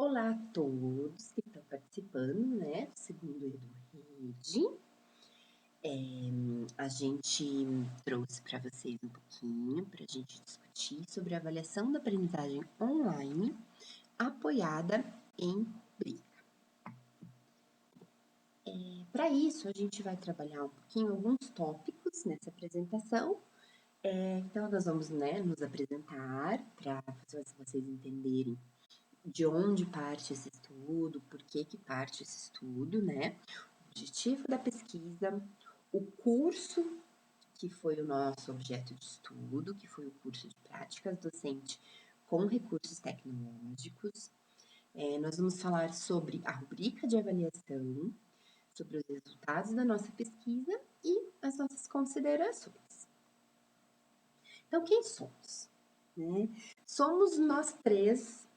Olá a todos que estão participando, né, do segundo EduRede. A gente trouxe para vocês um pouquinho para a gente discutir sobre a avaliação da aprendizagem online apoiada em rubrica. Para isso, a gente vai trabalhar um pouquinho alguns tópicos nessa apresentação. Então, nós vamos, nos apresentar para vocês entenderem de onde parte esse estudo, por que parte esse estudo, né? O objetivo da pesquisa, o curso que foi o nosso objeto de estudo, que foi o curso de práticas docente com recursos tecnológicos. Nós vamos falar sobre a rubrica de avaliação, sobre os resultados da nossa pesquisa e as nossas considerações. Então, quem somos? Né? Somos nós três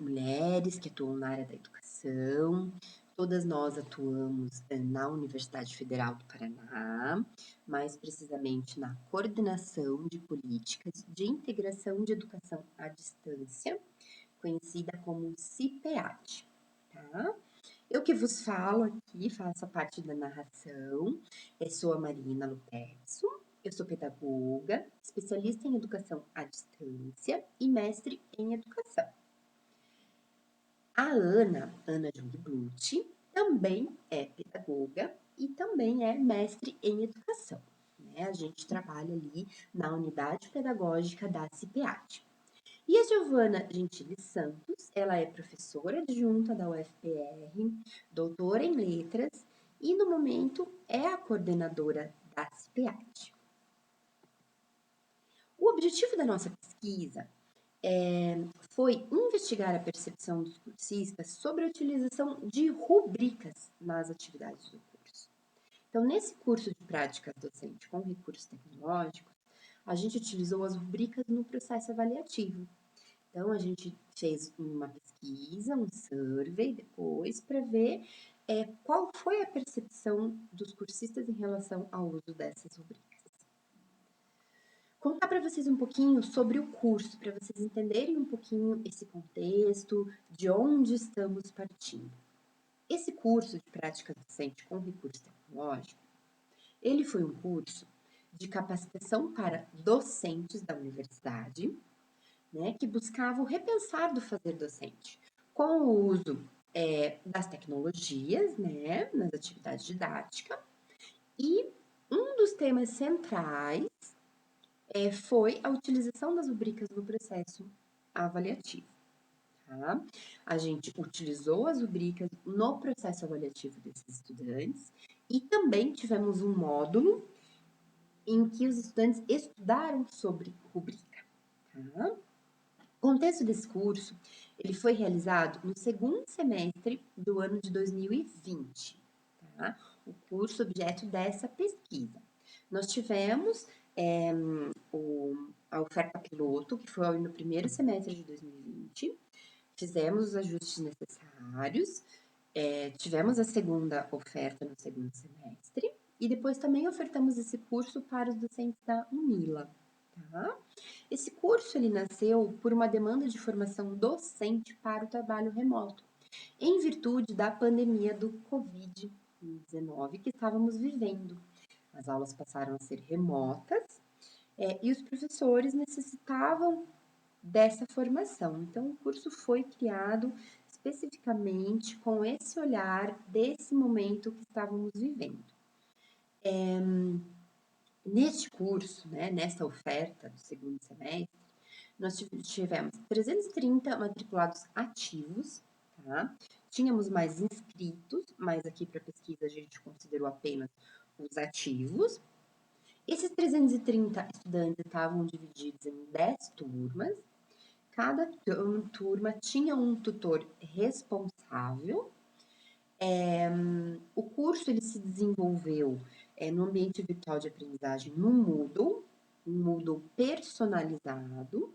mulheres que atuam na área da educação. Todas nós atuamos na Universidade Federal do Paraná, mais precisamente na coordenação de políticas de integração de educação à distância, conhecida como CIPEAD, tá? Eu que vos falo aqui, faço a parte da narração, sou a Marina Lupercio, eu sou pedagoga, especialista em educação à distância e mestre em educação. A Ana Jungblut, também é pedagoga e também é mestre em educação. Né? A gente trabalha ali na unidade pedagógica da CIPEAD. E a Giovana Gentili Santos, ela é professora adjunta da UFPR, doutora em letras e, no momento, é a coordenadora da CIPEAD. O objetivo da nossa pesquisa foi investigar a percepção dos cursistas sobre a utilização de rubricas nas atividades do curso. Então, nesse curso de práticas docente com recursos tecnológicos, a gente utilizou as rubricas no processo avaliativo. Então, a gente fez uma pesquisa, um survey depois, para ver qual foi a percepção dos cursistas em relação ao uso dessas rubricas. Contar para vocês um pouquinho sobre o curso, para vocês entenderem um pouquinho esse contexto, de onde estamos partindo. Esse curso de prática docente com recurso tecnológico, ele foi um curso de capacitação para docentes da universidade, né, que buscava o repensar do fazer docente, com o uso das tecnologias, né, nas atividades didáticas, e um dos temas centrais foi a utilização das rubricas no processo avaliativo. Tá? A gente utilizou as rubricas no processo avaliativo desses estudantes e também tivemos um módulo em que os estudantes estudaram sobre rubrica. Tá? O contexto desse curso, ele foi realizado no segundo semestre do ano de 2020. Tá? O curso objeto dessa pesquisa. Nós tivemos a oferta piloto, que foi no primeiro semestre de 2020, fizemos os ajustes necessários, tivemos a segunda oferta no segundo semestre, e depois também ofertamos esse curso para os docentes da UNILA. Tá? Esse curso ele nasceu por uma demanda de formação docente para o trabalho remoto, em virtude da pandemia do Covid-19 que estávamos vivendo. As aulas passaram a ser remotas e os professores necessitavam dessa formação. Então, o curso foi criado especificamente com esse olhar desse momento que estávamos vivendo. Neste curso, né, nessa oferta do segundo semestre, nós tivemos 330 matriculados ativos, tá? Tínhamos mais inscritos, mas aqui para pesquisa a gente considerou apenas os ativos. Esses 330 estudantes estavam divididos em 10 turmas. Cada turma tinha um tutor responsável. O curso ele se desenvolveu no ambiente virtual de aprendizagem no Moodle, um Moodle personalizado.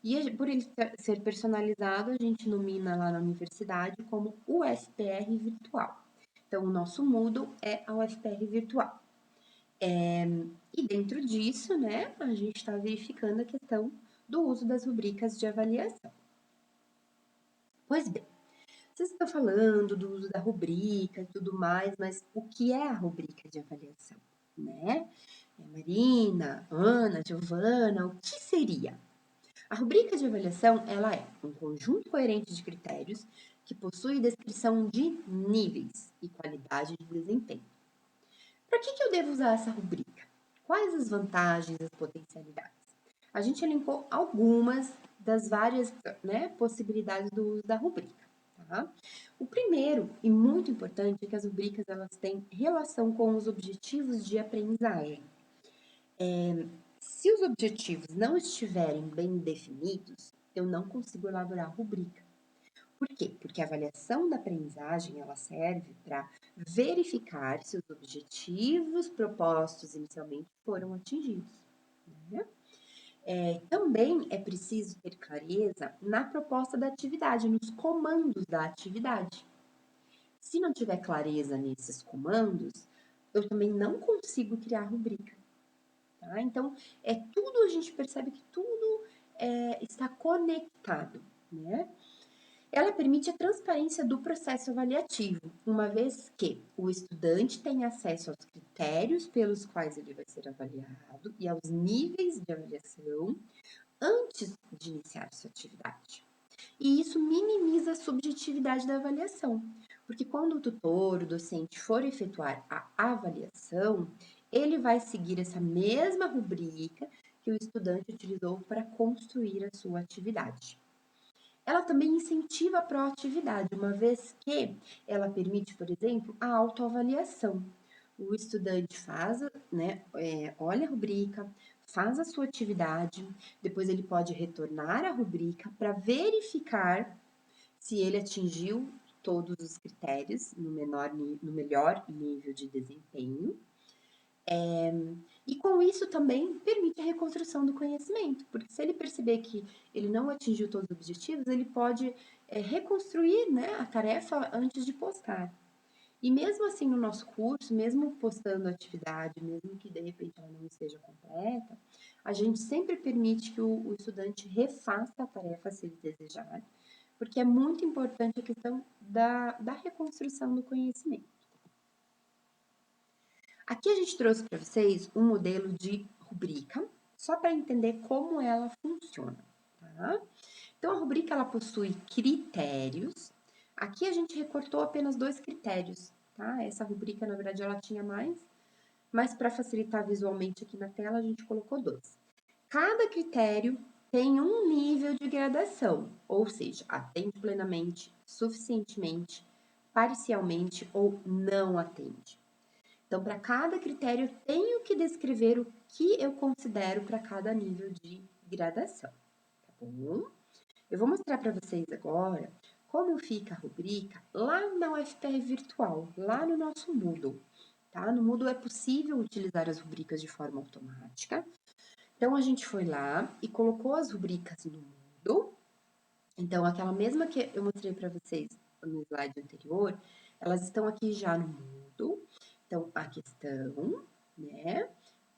E por ele ser personalizado, a gente nomina lá na universidade como UFPR Virtual. Então, o nosso Moodle é a UFPR Virtual. E dentro disso, né, a gente está verificando a questão do uso das rubricas de avaliação. Pois bem, vocês estão falando do uso da rubrica e tudo mais, mas o que é a rubrica de avaliação, né? Marina, Ana, Giovana, o que seria? A rubrica de avaliação, ela é um conjunto coerente de critérios que possui descrição de níveis e qualidade de desempenho. Para que eu devo usar essa rubrica? Quais as vantagens e as potencialidades? A gente elencou algumas das várias, né, possibilidades do uso da rubrica. Tá? O primeiro, e muito importante, é que as rubricas elas têm relação com os objetivos de aprendizagem. Se os objetivos não estiverem bem definidos, eu não consigo elaborar a rubrica. Por quê? Porque a avaliação da aprendizagem ela serve para verificar se os objetivos propostos inicialmente foram atingidos. Né? Também é preciso ter clareza na proposta da atividade, nos comandos da atividade. Se não tiver clareza nesses comandos, eu também não consigo criar rubrica. Tá? Então, a gente percebe que tudo está conectado, né? Ela permite a transparência do processo avaliativo, uma vez que o estudante tem acesso aos critérios pelos quais ele vai ser avaliado e aos níveis de avaliação antes de iniciar sua atividade. E isso minimiza a subjetividade da avaliação, porque quando o tutor, o docente for efetuar a avaliação, ele vai seguir essa mesma rubrica que o estudante utilizou para construir a sua atividade. Ela também incentiva a proatividade, uma vez que ela permite, por exemplo, a autoavaliação. O estudante faz, né, olha a rubrica, faz a sua atividade, depois ele pode retornar à rubrica para verificar se ele atingiu todos os critérios no melhor nível de desempenho. E com isso também permite a reconstrução do conhecimento, porque se ele perceber que ele não atingiu todos os objetivos, ele pode reconstruir, né, a tarefa antes de postar. E mesmo assim, no nosso curso, mesmo postando a atividade, mesmo que de repente ela não esteja completa, a gente sempre permite que o estudante refaça a tarefa se ele desejar, porque é muito importante a questão da reconstrução do conhecimento. Aqui a gente trouxe para vocês um modelo de rubrica, só para entender como ela funciona, tá? Então, a rubrica ela possui critérios. Aqui a gente recortou apenas 2 critérios, tá? Essa rubrica, na verdade, ela tinha mais, mas para facilitar visualmente aqui na tela, a gente colocou 2. Cada critério tem um nível de gradação, ou seja, atende plenamente, suficientemente, parcialmente ou não atende. Então, para cada critério, eu tenho que descrever o que eu considero para cada nível de gradação, tá bom? Eu vou mostrar para vocês agora como fica a rubrica lá na UFPR Virtual, lá no nosso Moodle, tá? No Moodle é possível utilizar as rubricas de forma automática. Então, a gente foi lá e colocou as rubricas no Moodle. Então, aquela mesma que eu mostrei para vocês no slide anterior, elas estão aqui já no Moodle. Então, a questão, né,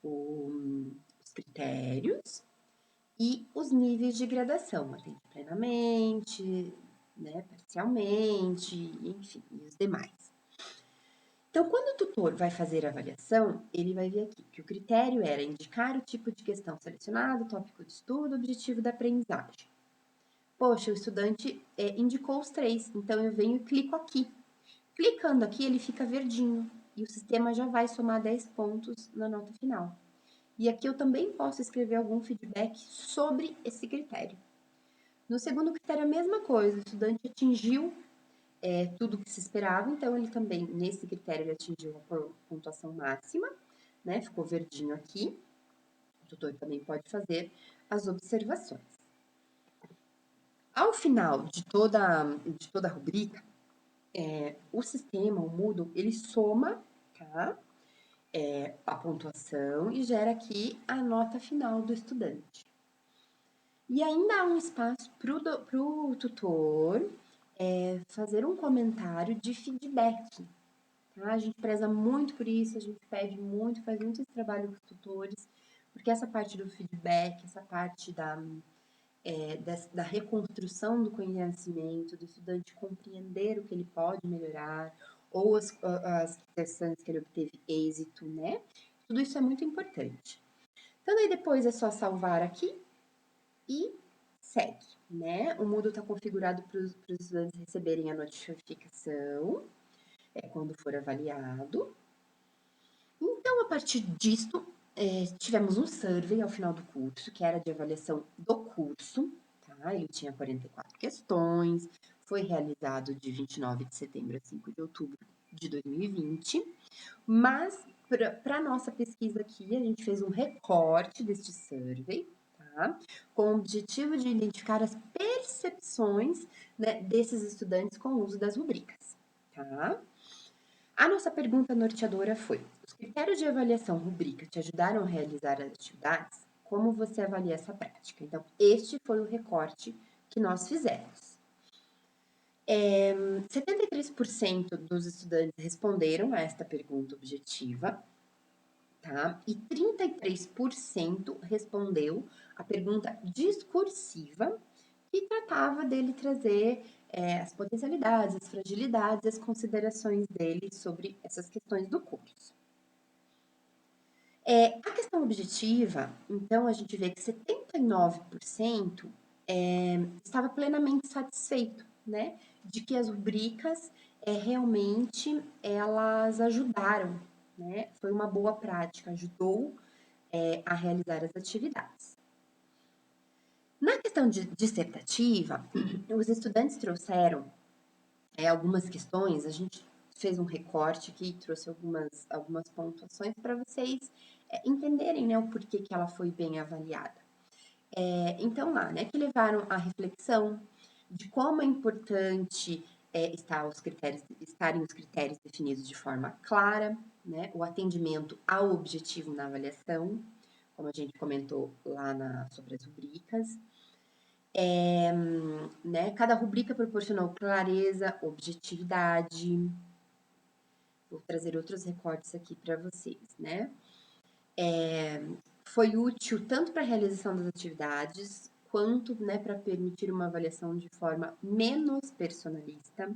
os critérios e os níveis de gradação, atende plenamente, né, parcialmente, enfim, e os demais. Então, quando o tutor vai fazer a avaliação, ele vai ver aqui que o critério era indicar o tipo de questão selecionado, tópico de estudo, objetivo da aprendizagem. Poxa, o estudante indicou os 3, então eu venho e clico aqui. Clicando aqui, ele fica verdinho e o sistema já vai somar 10 pontos na nota final. E aqui eu também posso escrever algum feedback sobre esse critério. No segundo critério, a mesma coisa, o estudante atingiu tudo o que se esperava, então ele também, nesse critério, ele atingiu a pontuação máxima, né? Ficou verdinho aqui. O tutor também pode fazer as observações. Ao final de toda a rubrica, o sistema, o Moodle, ele soma, tá? A pontuação e gera aqui a nota final do estudante. E ainda há um espaço para o tutor fazer um comentário de feedback. Tá? A gente preza muito por isso, a gente pede muito, faz muito esse trabalho com os tutores, porque essa parte do feedback, essa parte da reconstrução do conhecimento, do estudante compreender o que ele pode melhorar, ou as questões que ele obteve êxito, né? Tudo isso é muito importante. Então, aí depois é só salvar aqui e segue, né? O Moodle está configurado para os estudantes receberem a notificação quando for avaliado. Então, a partir disso, tivemos um survey ao final do curso, que era de avaliação do curso, tá? Ele tinha 44 questões, foi realizado de 29 de setembro a 5 de outubro de 2020, mas para a nossa pesquisa aqui, a gente fez um recorte deste survey, tá? Com o objetivo de identificar as percepções, né, desses estudantes com o uso das rubricas, tá? A nossa pergunta norteadora foi: os critérios de avaliação rubrica te ajudaram a realizar as atividades? Como você avalia essa prática? Então, este foi o recorte que nós fizemos. 73% dos estudantes responderam a esta pergunta objetiva, tá? E 33% respondeu a pergunta discursiva, que tratava dele trazer as potencialidades, as fragilidades, as considerações dele sobre essas questões do curso. A questão objetiva, então, a gente vê que 79% estava plenamente satisfeito, né, de que as rubricas realmente elas ajudaram, né, foi uma boa prática, ajudou a realizar as atividades. Na questão de dissertativa, os estudantes trouxeram algumas questões, a gente fez um recorte aqui, trouxe algumas pontuações para vocês entenderem, né, o porquê que ela foi bem avaliada. Então, lá, né, que levaram à reflexão de como é importante estarem os critérios definidos de forma clara, né, o atendimento ao objetivo na avaliação, como a gente comentou lá sobre as rubricas. Né, cada rubrica proporcionou clareza, objetividade. Vou trazer outros recortes aqui para vocês, né? Foi útil tanto para a realização das atividades, quanto, né, para permitir uma avaliação de forma menos personalista.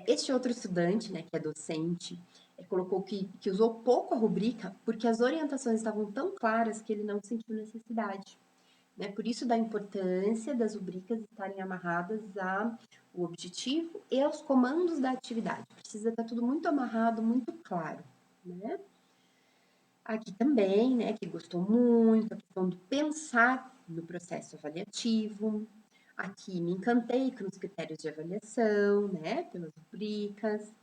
Este outro estudante, né, que é docente, colocou que usou pouco a rubrica porque as orientações estavam tão claras que ele não sentiu necessidade. Né? Por isso da importância das rubricas estarem amarradas ao objetivo e aos comandos da atividade. Precisa estar tudo muito amarrado, muito claro, né? Aqui também, né, que gostou muito, a questão do pensar no processo avaliativo. Aqui me encantei com os critérios de avaliação, né, pelas rubricas.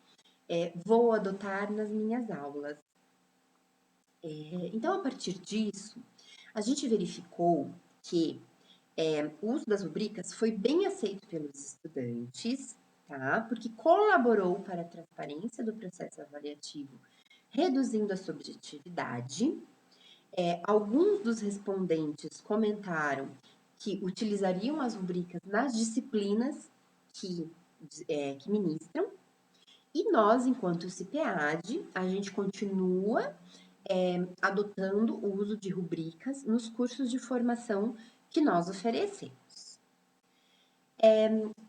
Vou adotar nas minhas aulas. Então, a partir disso, a gente verificou que o uso das rubricas foi bem aceito pelos estudantes, tá? Porque colaborou para a transparência do processo avaliativo, reduzindo a subjetividade. Alguns dos respondentes comentaram que utilizariam as rubricas nas disciplinas que ministram. E nós, enquanto CIPEAD, a gente continua adotando o uso de rubricas nos cursos de formação que nós oferecemos.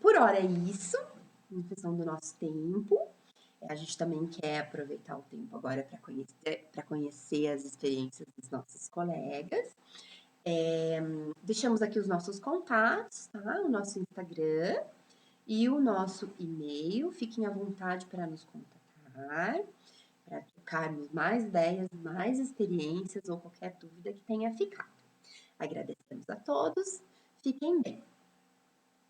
Por hora é isso, em função do nosso tempo. A gente também quer aproveitar o tempo agora para conhecer as experiências dos nossos colegas. Deixamos aqui os nossos contatos, tá? O nosso Instagram e o nosso e-mail. Fiquem à vontade para nos contatar, para trocarmos mais ideias, mais experiências ou qualquer dúvida que tenha ficado. Agradecemos a todos, fiquem bem.